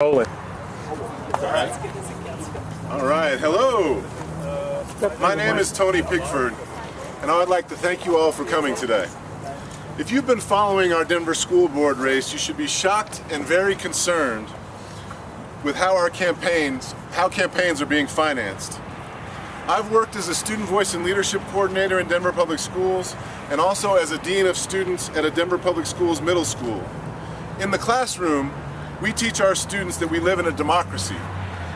All right, hello. My name is Tony Pickford, and I would like to thank you all for coming today. If you've been following our Denver school board race, you should be shocked and very concerned with how campaigns are being financed. I've worked as a student voice and leadership coordinator in Denver Public Schools and also as a dean of students at a Denver Public Schools middle school. In the classroom, we teach our students that we live in a democracy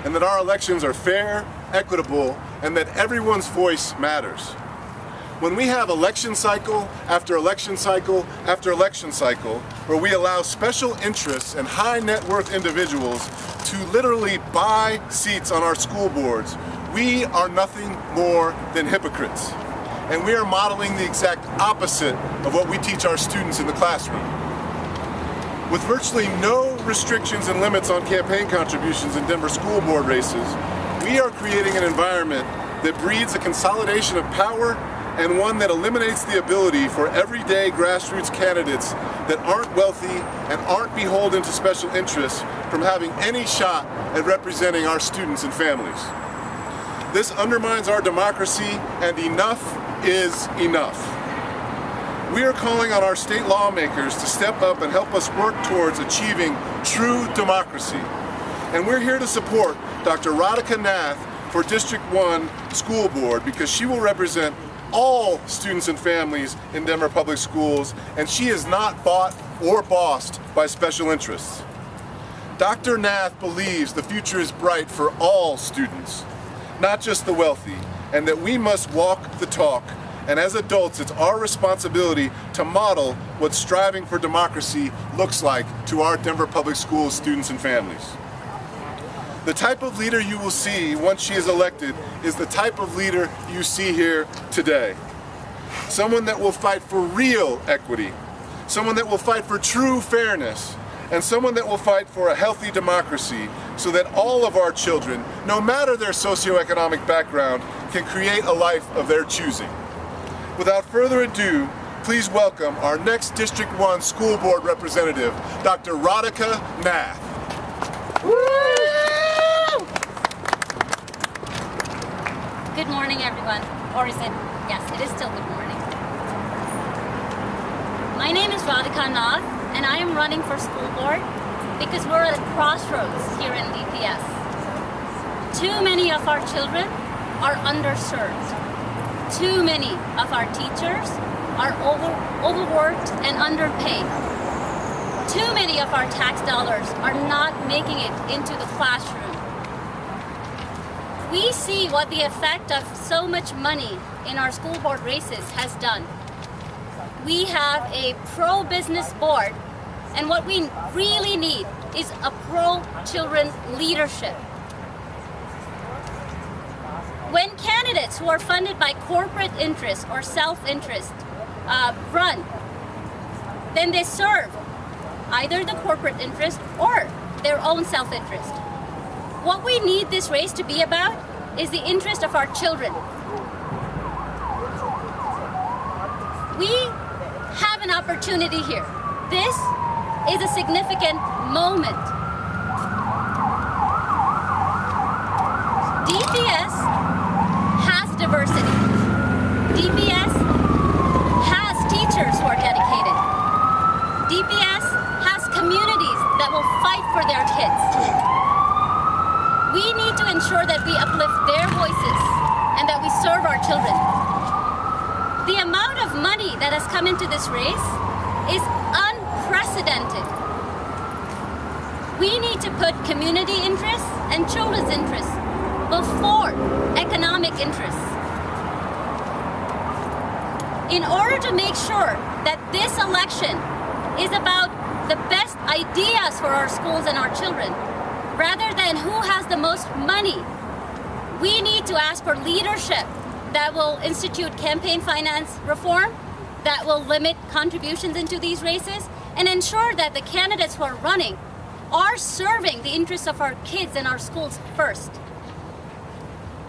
and that our elections are fair, equitable, and that everyone's voice matters. When we have election cycle after election cycle after election cycle, where we allow special interests and high net worth individuals to literally buy seats on our school boards, we are nothing more than hypocrites. And we are modeling the exact opposite of what we teach our students in the classroom. With virtually no restrictions and limits on campaign contributions in Denver school board races, we are creating an environment that breeds a consolidation of power and one that eliminates the ability for everyday grassroots candidates that aren't wealthy and aren't beholden to special interests from having any shot at representing our students and families. This undermines our democracy, and enough is enough. We are calling on our state lawmakers to step up and help us work towards achieving true democracy. And we're here to support Dr. Radhika Nath for District 1 School Board because she will represent all students and families in Denver Public Schools, and she is not bought or bossed by special interests. Dr. Nath believes the future is bright for all students, not just the wealthy, and that we must walk the talk. And as adults, it's our responsibility to model what striving for democracy looks like to our Denver Public Schools students and families. The type of leader you will see once she is elected is the type of leader you see here today. Someone that will fight for real equity, someone that will fight for true fairness, and someone that will fight for a healthy democracy so that all of our children, no matter their socioeconomic background, can create a life of their choosing. Without further ado, please welcome our next District 1 School Board representative, Dr. Radhika Nath. Woo! Good morning, everyone. Or is it? Yes, it is still good morning. My name is Radhika Nath, and I am running for school board because we're at a crossroads here in DPS. Too many of our children are underserved. Too many of our teachers are overworked and underpaid. Too many of our tax dollars are not making it into the classroom. We see what the effect of so much money in our school board races has done. We have a pro-business board, and what we really need is a pro-children leadership. When candidates who are funded by corporate interest or self-interest run, then they serve either the corporate interest or their own self-interest. What we need this race to be about is the interest of our children. We have an opportunity here. This is a significant moment. DPS has diversity. DPS has teachers who are dedicated. DPS has communities that will fight for their kids. We need to ensure that we uplift their voices and that we serve our children. The amount of money that has come into this race is unprecedented. We need to put community interests and children's interests before economic interests. In order to make sure that this election is about the best ideas for our schools and our children, rather than who has the most money, we need to ask for leadership that will institute campaign finance reform, that will limit contributions into these races, and ensure that the candidates who are running are serving the interests of our kids and our schools first.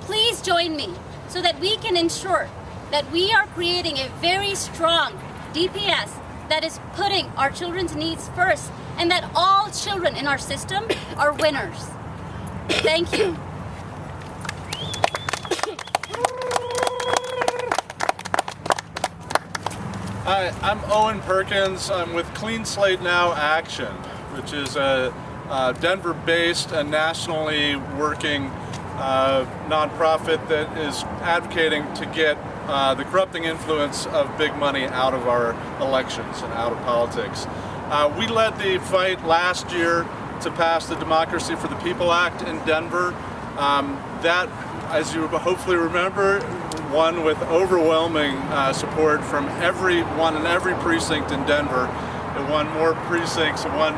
Please join me so that we can ensure that we are creating a very strong DPS that is putting our children's needs first, and that all children in our system are winners. Thank you. Hi, I'm Owen Perkins. I'm with CleanSlateNow Action, which is a Denver-based and nationally working nonprofit that is advocating to get the corrupting influence of big money out of our elections and out of politics. We led the fight last year to pass the Democracy for the People Act in Denver. That, as you hopefully remember, won with overwhelming support from everyone in every precinct in Denver. It won more precincts, it won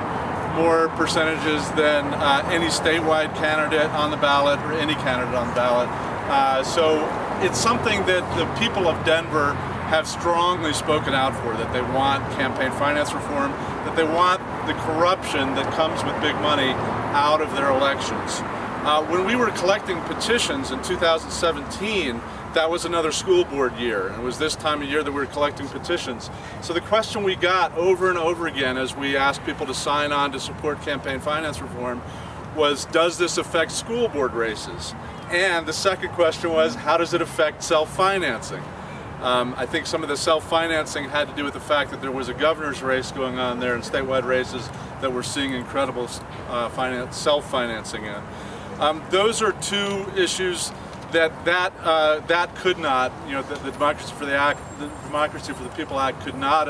more percentages than any statewide candidate on the ballot or any candidate on the ballot. So it's something that the people of Denver have strongly spoken out for, that they want campaign finance reform, that they want the corruption that comes with big money out of their elections. When we were collecting petitions in 2017, that was another school board year, and it was this time of year that we were collecting petitions. So the question we got over and over again as we asked people to sign on to support campaign finance reform was, does this affect school board races? And the second question was, how does it affect self-financing? I think some of the self-financing had to do with the fact that there was a governor's race going on there and statewide races that we're seeing incredible self-financing in. Those are two issues that could not, the Democracy for the People Act could not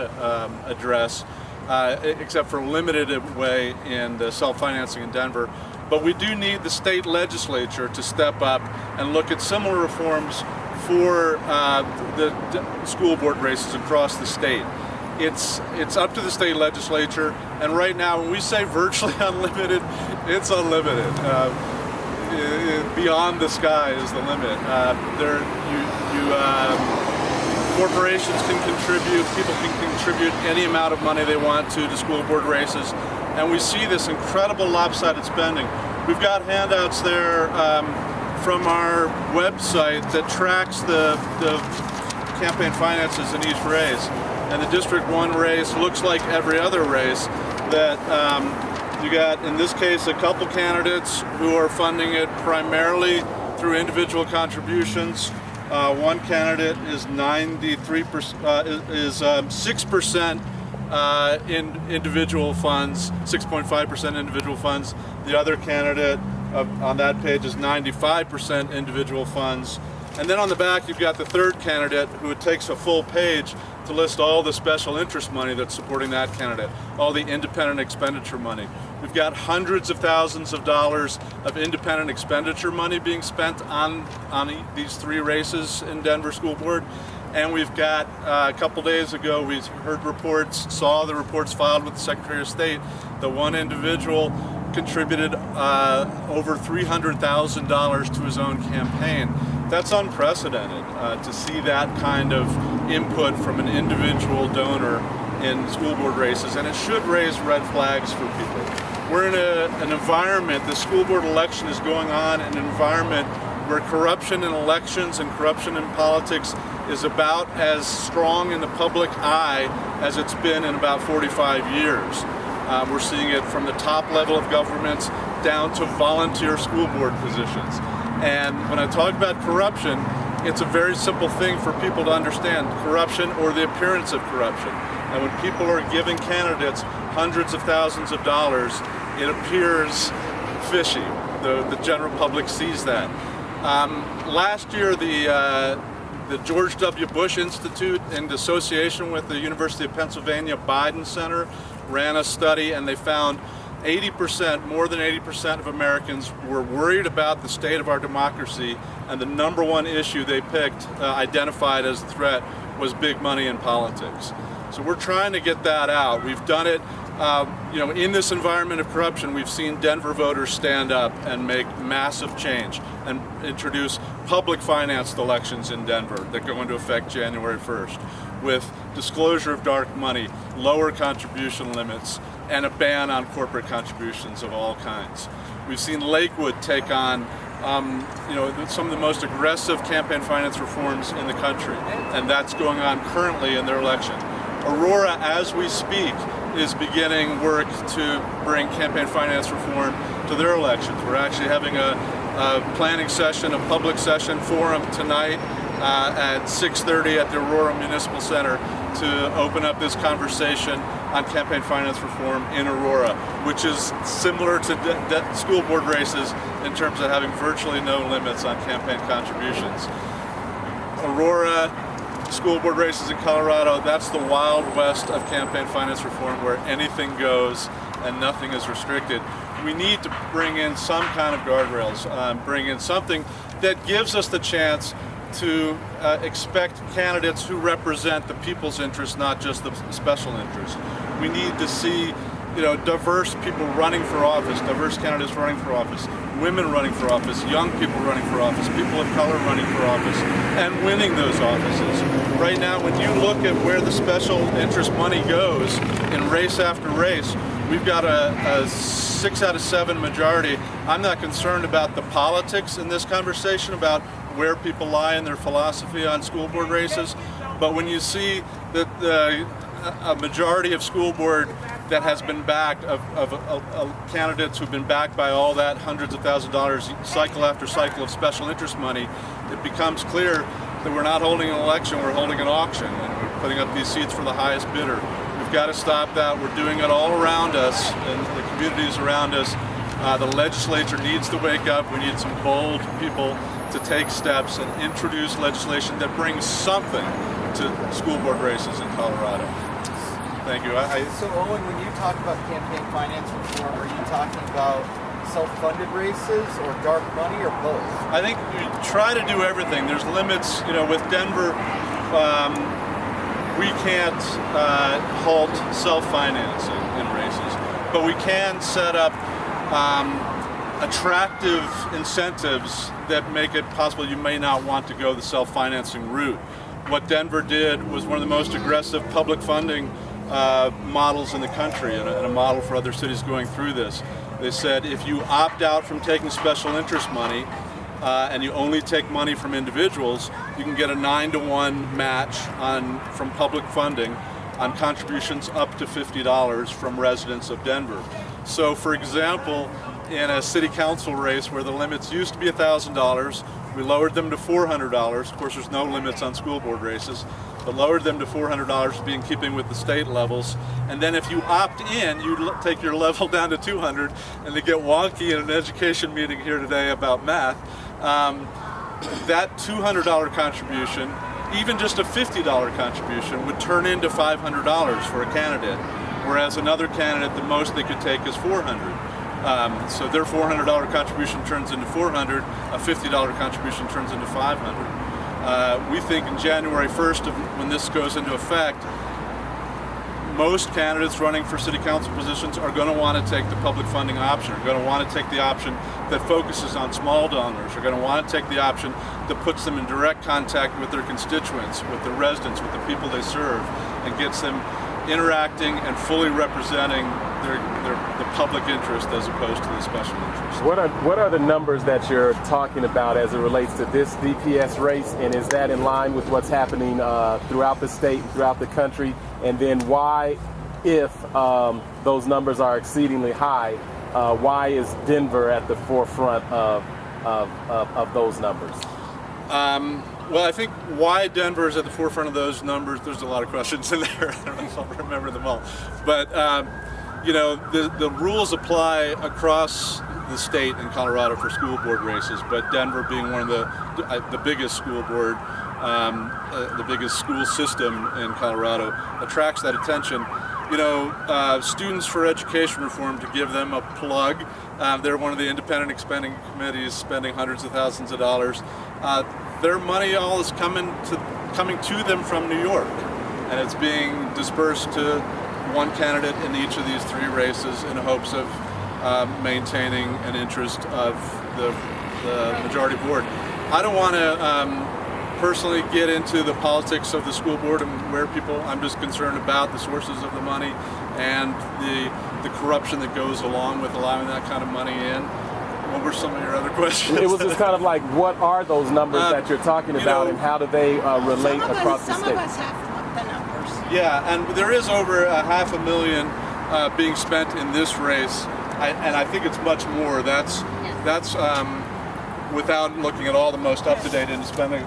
address, except for a limited way in the self-financing in Denver. But we do need the state legislature to step up and look at similar reforms for the school board races across the state. It's up to the state legislature, and right now when we say virtually unlimited, it's unlimited. Beyond the sky is the limit. Corporations can contribute, people can contribute any amount of money they want to school board races, and we see this incredible lopsided spending. We've got handouts there from our website that tracks the campaign finances in each race, and the District 1 race looks like every other race that you got, in this case, a couple candidates who are funding it primarily through individual contributions. One candidate is 6% in individual funds, 6.5% individual funds. The other candidate on that page is 95% individual funds. And then on the back you've got the third candidate, who it takes a full page to list all the special interest money that's supporting that candidate, all the independent expenditure money. We've got hundreds of thousands of dollars of independent expenditure money being spent on these three races in Denver School Board. And we've got, a couple days ago, we heard reports, saw the reports filed with the Secretary of State, that one individual contributed over $300,000 to his own campaign. That's unprecedented to see that kind of input from an individual donor in school board races, and it should raise red flags for people. We're in an environment, the school board election is going on in an environment where corruption in elections and corruption in politics is about as strong in the public eye as it's been in about 45 years. We're seeing it from the top level of governments down to volunteer school board positions. And when I talk about corruption, it's a very simple thing for people to understand: corruption, or the appearance of corruption. And when people are giving candidates hundreds of thousands of dollars, it appears fishy. The general public sees that. Last year, the George W. Bush Institute, in association with the University of Pennsylvania Biden Center, ran a study, and they found 80%, more than 80% of Americans were worried about the state of our democracy, and the number one issue they picked, identified as a threat, was big money in politics. So we're trying to get that out. We've done it, in this environment of corruption. We've seen Denver voters stand up and make massive change and introduce public financed elections in Denver that go into effect January 1st, with disclosure of dark money, lower contribution limits, and a ban on corporate contributions of all kinds. We've seen Lakewood take on some of the most aggressive campaign finance reforms in the country, and that's going on currently in their election. Aurora, as we speak, is beginning work to bring campaign finance reform to their elections. We're actually having a planning session, a public session forum tonight at 6:30 at the Aurora Municipal Center to open up this conversation on campaign finance reform in Aurora, which is similar to school board races in terms of having virtually no limits on campaign contributions. Aurora school board races in Colorado, that's the wild west of campaign finance reform, where anything goes and nothing is restricted. We need to bring in some kind of guardrails, bring in something that gives us the chance to expect candidates who represent the people's interests, not just the special interests. We need to see, diverse people running for office, diverse candidates running for office, women running for office, young people running for office, people of color running for office, and winning those offices. Right now, when you look at where the special interest money goes in race after race, we've got a 6 out of 7 majority. I'm not concerned about the politics in this conversation, about where people lie in their philosophy on school board races, but when you see that a majority of school board that has been backed, of candidates who've been backed by all that hundreds of thousands of dollars cycle after cycle of special interest money, it becomes clear that we're not holding an election, we're holding an auction, and we're putting up these seats for the highest bidder. We've got to stop that. We're doing it all around us, and the communities around us. The legislature needs to wake up. We need some bold people to take steps and introduce legislation that brings something to school board races in Colorado. Thank you. So Owen, when you talk about campaign finance reform, are you talking about self-funded races or dark money or both? I think we try to do everything. There's limits, with Denver, we can't halt self-financing in races, but we can set up attractive incentives that make it possible you may not want to go the self-financing route. What Denver did was one of the most aggressive public funding models in the country, and a model for other cities going through this. They said if you opt out from taking special interest money and you only take money from individuals, you can get a 9-to-1 match from public funding on contributions up to $50 from residents of Denver. So for example, in a city council race where the limits used to be $1,000, we lowered them to $400. Of course, there's no limits on school board races, but lowered them to $400 to be in keeping with the state levels. And then if you opt in, you take your level down to $200, and to get wonky in an education meeting here today about math, that $200 contribution, even just a $50 contribution, would turn into $500 for a candidate, whereas another candidate, the most they could take is $400. So their $400 contribution turns into $400, a $50 contribution turns into $500. We think in January 1st, when this goes into effect, most candidates running for city council positions are going to want to take the public funding option, are going to want to take the option that focuses on small donors, are going to want to take the option that puts them in direct contact with their constituents, with the residents, with the people they serve, and gets them interacting and fully representing the public interest as opposed to the special interest. What are the numbers that you're talking about as it relates to this DPS race, and is that in line with what's happening throughout the state and throughout the country? And then why, if those numbers are exceedingly high, why is Denver at the forefront of those numbers? Well, I think why Denver is at the forefront of those numbers, there's a lot of questions in there. I don't know if I'll remember them all. But, the rules apply across the state in Colorado for school board races, but Denver being one of the biggest school board, the biggest school system in Colorado, attracts that attention. Students for Education Reform, to give them a plug, they're one of the independent expending committees spending hundreds of thousands of dollars. Their money all is coming to them from New York, and it's being dispersed to one candidate in each of these 3 races in hopes of maintaining an interest of the majority board. I don't want to personally get into the politics of the school board and where people, I'm just concerned about the sources of the money and the corruption that goes along with allowing that kind of money in. What were some of your other questions? It was just kind of like, what are those numbers that you're talking about, and how do they relate across the state? Some of us have the numbers. Yeah, and there is over $500,000 being spent in this race, and I think it's much more. That's without looking at all the most up-to-date in spending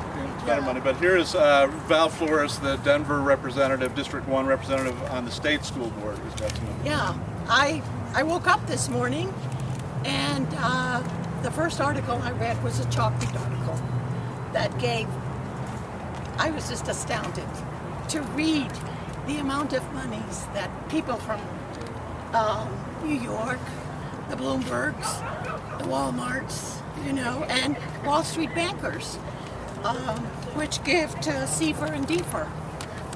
money. But here is Val Flores, the Denver representative, District 1 representative on the state school board, who's got some numbers. Yeah, I woke up this morning, and the first article I read was a Chalkbeat article that I was just astounded to read the amount of monies that people from New York, the Bloombergs, the Walmarts, you know, and Wall Street bankers, which give to CFER and DFER.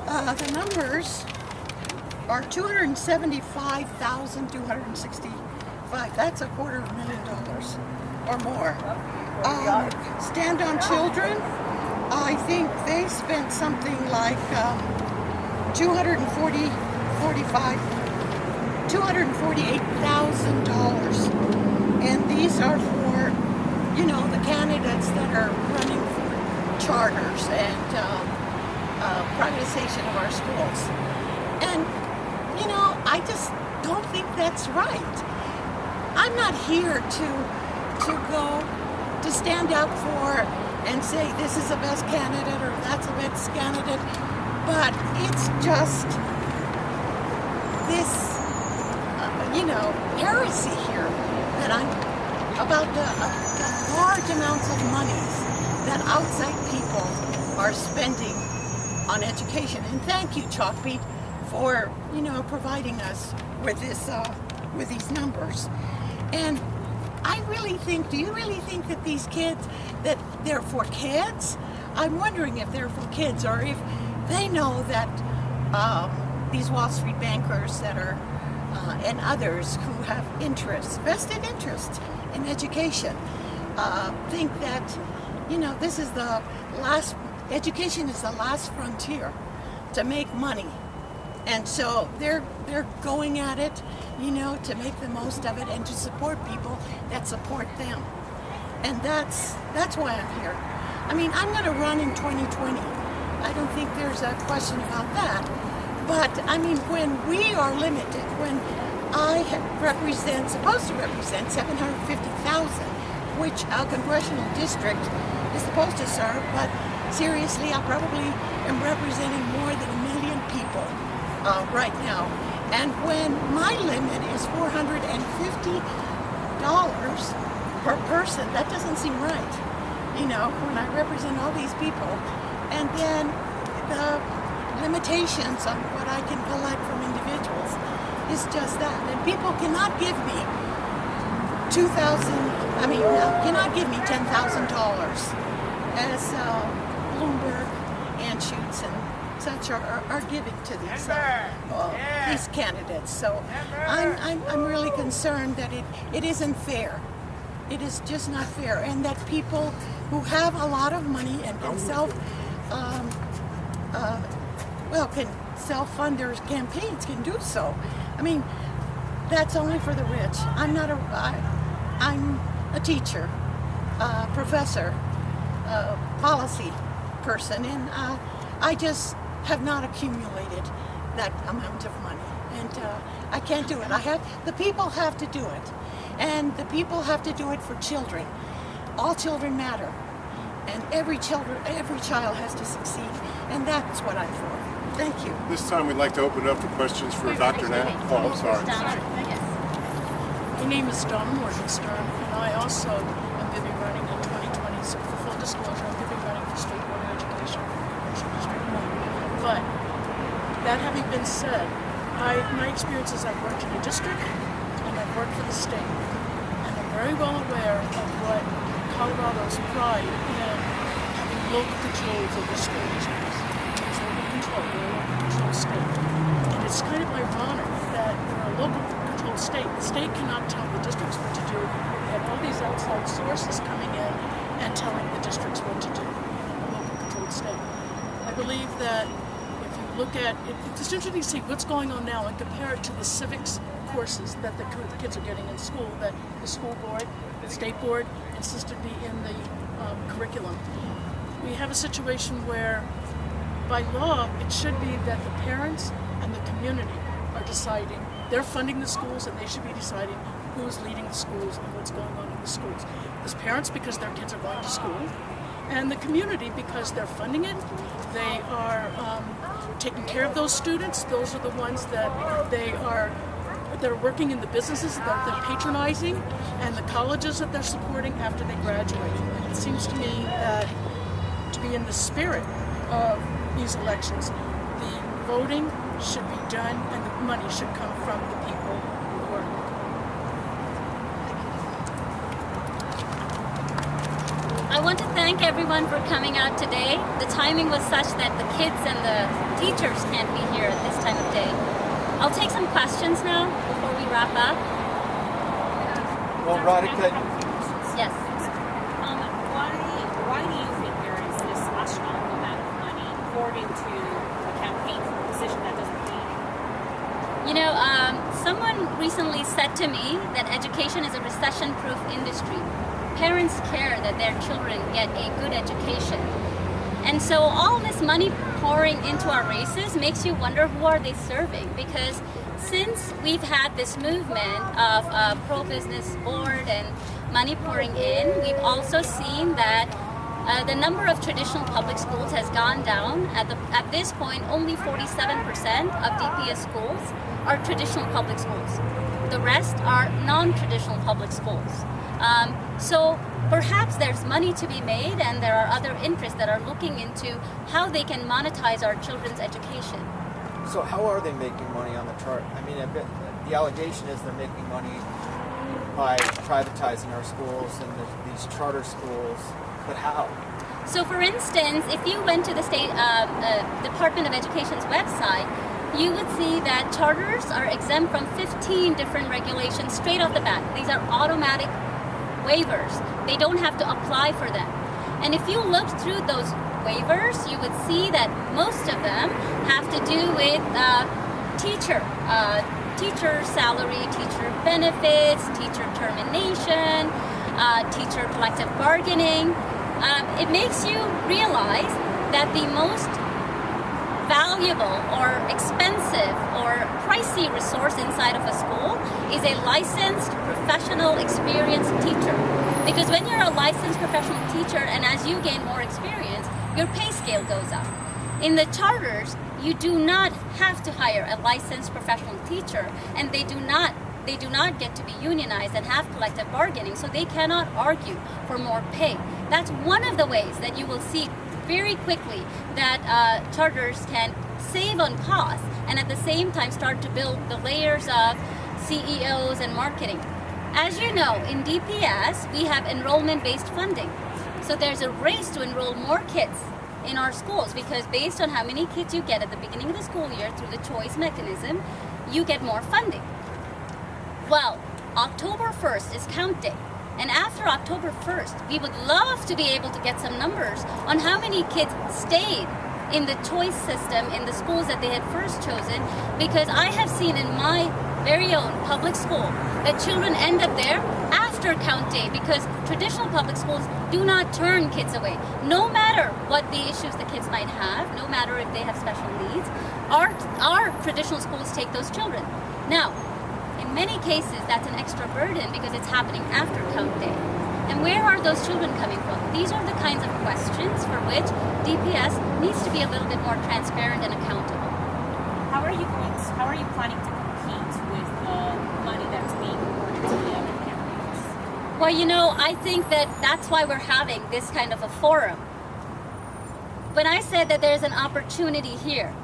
The numbers are $275,265. That's $250,000 or more. Stand on Children, I think they spent something like $248,000, and these are for, you know, the candidates that are running for charters and privatization of our schools. And, you know, I just don't think that's right. I'm not here to stand up for and say this is the best candidate or that's the best candidate, but it's just this, you know, heresy here that about the large amounts of monies that outside people are spending on education. And thank you, Chalkbeat, for, you know, providing us with this, with these numbers. And I really think, do you really think that these kids, that they're for kids? I'm wondering if they're for kids, or if they know that these Wall Street bankers that are, and others who have interests, vested interest in education, think that, you know, this is the last, education is the last frontier to make money. And so they're going at it, you know, to make the most of it and to support people that support them. And that's why I'm here. I mean, I'm going to run in 2020. I don't think there's a question about that. But I mean, when we are limited, when I supposed to represent 750,000, which a congressional district is supposed to serve, but seriously, I probably am representing more than 1 million people right now. And when my limit is $450 per person, that doesn't seem right. You know, when I represent all these people, and then the limitations on what I can collect from individuals is just that. And people cannot give me cannot give me $10,000 as Bloomberg and Schutz and such are giving to these candidates. So I'm really concerned that it isn't fair. It is just not fair, and that people who have a lot of money and can self-fund their campaigns can do so. I mean, that's only for the rich. I'm a teacher, professor, policy person, and I just have not accumulated that amount of money, and I can't do it. The people have to do it, and the people have to do it for children. All children matter, and every child has to succeed, and that's what I'm for. Thank you. This time we'd like to open it up for questions for Dr. Nath. Oh, I'm sorry. Donna, My name is Donna Morganstern, and I also am going to be running in 2020. So for full disclosure, I'm going to be running for State Board of Education for Congressional District 1. But that having been said, my experience is I've worked in a district and I've worked for the state. And I'm very well aware of what Colorado's pride in having local controls over school districts. It's local control, we're a local control state. And it's kind of ironic that we're a local control state. The state cannot tell the districts what to do. We have all these outside sources coming in and telling the districts what to do in a local controlled state. I believe that if you look at it, it's interesting to see what's going on now and compare it to the civics courses that the kids are getting in school, that the school board, the state board insisted be in the curriculum. We have a situation where by law, it should be that the parents and the community are deciding. They're funding the schools, and they should be deciding who's leading the schools and what's going on in the schools. As parents, because their kids are going to school, and the community, because they're funding it. They are taking care of those students. Those are the ones that they're working in the businesses that they're patronizing, and the colleges that they're supporting after they graduate. And it seems to me that to be in the spirit of these elections, the voting should be done and the money should come from the people who are. I want to thank everyone for coming out today. The timing was such that the kids and the teachers can't be here at this time of day. I'll take some questions now before we wrap up. Well, Radhika, Yes. Why do you think there is this astronomical amount of money poured into a campaign for a position that doesn't need it? You know, someone recently said to me that education is a recession-proof industry. Parents care that their children get a good education. And so all this money pouring into our races makes you wonder, who are they serving? Because since we've had this movement of a pro-business board and money pouring in, we've also seen that the number of traditional public schools has gone down. At this point, only 47% of DPS schools are traditional public schools. The rest are non-traditional public schools. So perhaps there's money to be made, and there are other interests that are looking into how they can monetize our children's education. so how are they making money on the chart? I mean, the allegation is they're making money by privatizing our schools and these charter schools, but how? So for instance, if you went to the State Department of Education's website, you would see that charters are exempt from 15 different regulations straight off the bat. These are automatic waivers. They don't have to apply for them. And if you looked through those waivers, you would see that most of them have to do with teacher salary, teacher benefits, teacher termination, teacher collective bargaining. It makes you realize that the most valuable or expensive or pricey resource inside of a school is a licensed, professional, experienced teacher. Because when you're a licensed professional teacher, and as you gain more experience, your pay scale goes up. In the charters, you do not have to hire a licensed professional teacher, and they do not get to be unionized and have collective bargaining, so they cannot argue for more pay. That's one of the ways that you will see very quickly that charters can save on costs and at the same time start to build the layers of CEOs and marketing. As you know, in DPS, we have enrollment-based funding. So there's a race to enroll more kids in our schools, because based on how many kids you get at the beginning of the school year through the choice mechanism, you get more funding. Well, October 1st is count day. And after October 1st, we would love to be able to get some numbers on how many kids stayed in the choice system in the schools that they had first chosen, because I have seen in my very own public school that children end up there after count day, because traditional public schools do not turn kids away. No matter what the issues the kids might have, no matter if they have special needs, our traditional schools take those children. Now, in many cases, that's an extra burden because it's happening after count day. And where are those children coming from? These are the kinds of questions for which DPS needs to be a little bit more transparent and accountable. How are you planning to compete with the money that's being poured into the other campaigns? Well, you know, I think that that's why we're having this kind of a forum. When I said that there's an opportunity here,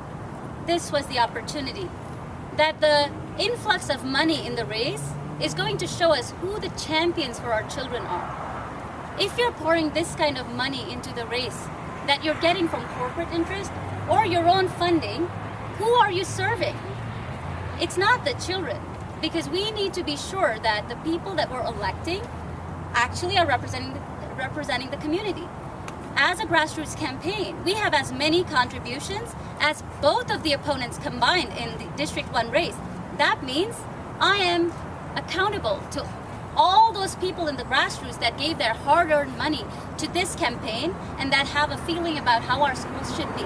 this was the opportunity. That the influx of money in the race is going to show us who the champions for our children are. If you're pouring this kind of money into the race that you're getting from corporate interest or your own funding, who are you serving? It's not the children, because we need to be sure that the people that we're electing actually are representing the community. As a grassroots campaign, we have as many contributions as both of the opponents combined in the District 1 race. That means I am accountable to all those people in the grassroots that gave their hard-earned money to this campaign and that have a feeling about how our schools should be.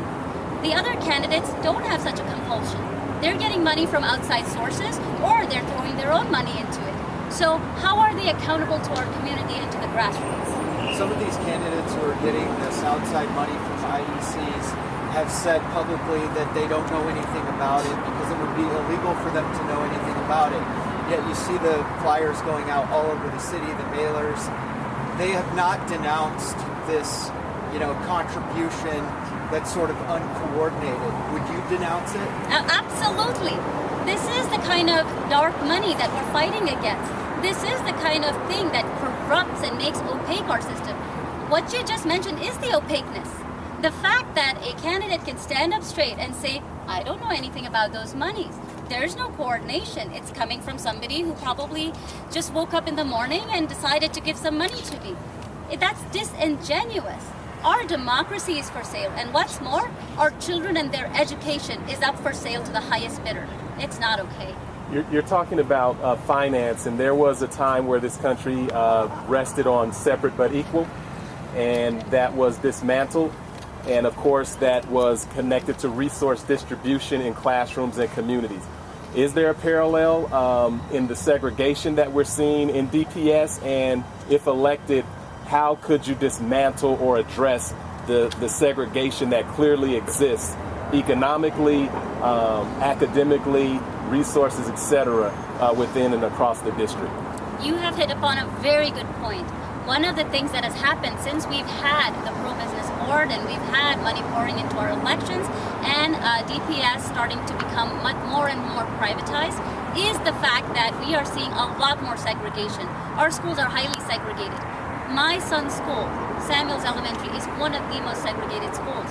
The other candidates don't have such a compulsion. They're getting money from outside sources, or they're throwing their own money into it. So how are they accountable to our community and to the grassroots? Some of these candidates who are getting this outside money from IECs have said publicly that they don't know anything about it because it would be illegal for them to know anything about it. Yet you see the flyers going out all over the city, the mailers. They have not denounced this, contribution that's sort of uncoordinated. Would you denounce it? Absolutely. This is the kind of dark money that we're fighting against. This is the kind of thing that corrupts and makes opaque our system. What you just mentioned is the opaqueness. The fact that a candidate can stand up straight and say, I don't know anything about those monies. There's no coordination. It's coming from somebody who probably just woke up in the morning and decided to give some money to me. That's disingenuous. Our democracy is for sale, and what's more, our children and their education is up for sale to the highest bidder. It's not okay. You're talking about finance, and there was a time where this country rested on separate but equal, and that was dismantled. And of course, that was connected to resource distribution in classrooms and communities. Is there a parallel in the segregation that we're seeing in DPS? And if elected, how could you dismantle or address the segregation that clearly exists economically, academically, resources, etc., within and across the district? You have hit upon a very good point. One of the things that has happened since we've had the pro-business board and we've had money pouring into our elections and DPS starting to become much more and more privatized is the fact that we are seeing a lot more segregation. Our schools are highly segregated. My son's school, Samuels Elementary, is one of the most segregated schools.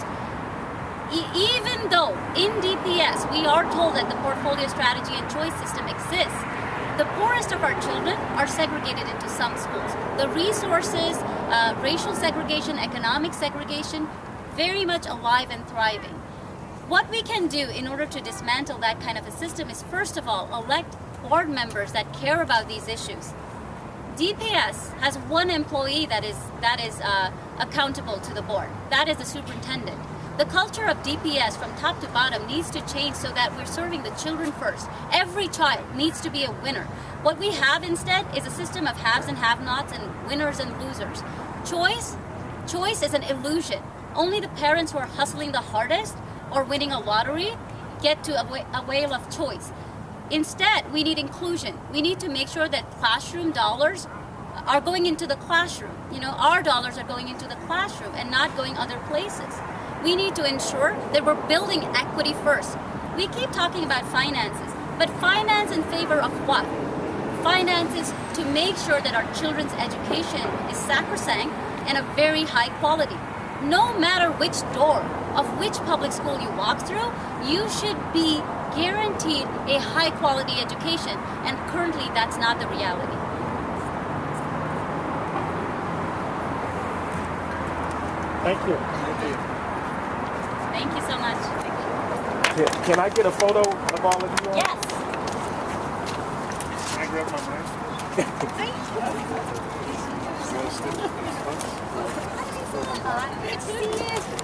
Even though in DPS we are told that the portfolio strategy and choice system exists, the poorest of our children are segregated into some schools. The resources, racial segregation, economic segregation, very much alive and thriving. What we can do in order to dismantle that kind of a system is, first of all, elect board members that care about these issues. DPS has one employee that is accountable to the board. That is the superintendent. The culture of DPS from top to bottom needs to change so that we're serving the children first. Every child needs to be a winner. What we have instead is a system of haves and have-nots and winners and losers. Choice is an illusion. Only the parents who are hustling the hardest or winning a lottery get to a whale of choice. Instead, we need inclusion. We need to make sure that classroom dollars are going into the classroom. Our dollars are going into the classroom and not going other places. We need to ensure that we're building equity first. We keep talking about finances, but finance in favor of what? Finances to make sure that our children's education is sacrosanct and of very high quality. No matter which door of which public school you walk through, you should be guaranteed a high quality education, and currently that's not the reality. Thank you. Thank you. Thank you so much. Can I get a photo of all of you all? Yes. Can I grab my mic? Thank you.